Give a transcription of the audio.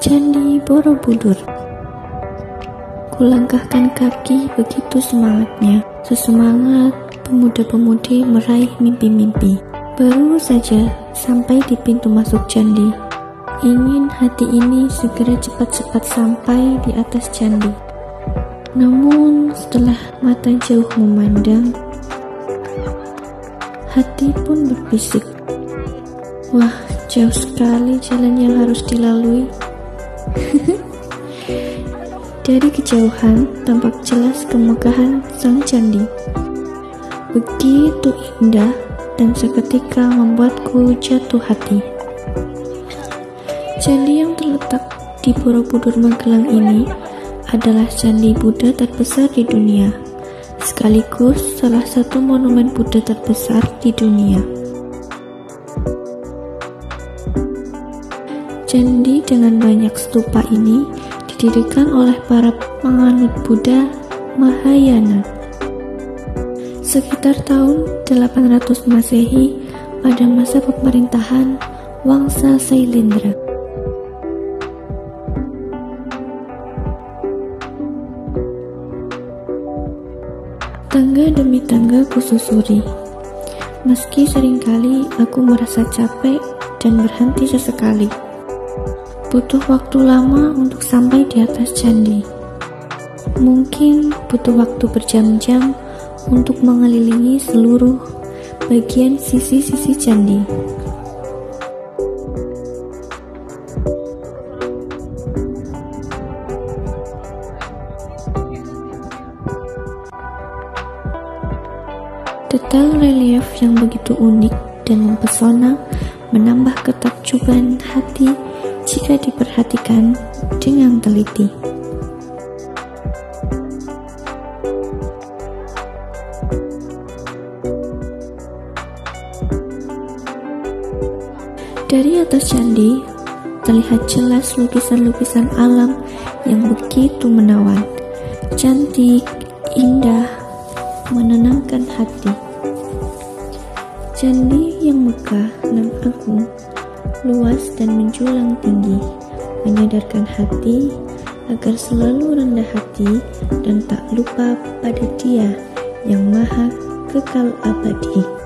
Candi Borobudur. Kulangkahkan kaki begitu semangatnya, sesemangat pemuda-pemudi meraih mimpi-mimpi. Baru saja sampai di pintu masuk candi, ingin hati ini segera cepat-cepat sampai di atas candi. Namun setelah mata jauh memandang, hati pun berbisik, wah, jauh sekali jalan yang harus dilalui. Dari kejauhan tampak jelas kemegahan sang candi. Begitu indah dan seketika membuatku jatuh hati. Candi yang terletak di Borobudur Magelang ini adalah candi Buddha terbesar di dunia, sekaligus salah satu monumen Buddha terbesar di dunia. Candi dengan banyak stupa ini didirikan oleh para penganut Buddha Mahayana sekitar tahun 800 Masehi pada masa pemerintahan Wangsa Sailendra. Tangga demi tangga kususuri, meski seringkali aku merasa capek dan berhenti sesekali. Butuh waktu lama untuk sampai di atas candi. Mungkin butuh waktu berjam-jam untuk mengelilingi seluruh bagian sisi-sisi candi. Detail relief yang begitu unik dan mempesona menambah ketakjuban hati jika diperhatikan dengan teliti. Dari atas candi, terlihat jelas lukisan-lukisan alam yang begitu menawan, cantik, indah, menenangkan hati. Candi yang megah dan agung, luas dan menjulang tinggi, menyadarkan hati agar selalu rendah hati dan tak lupa pada Dia yang Maha Kekal Abadi.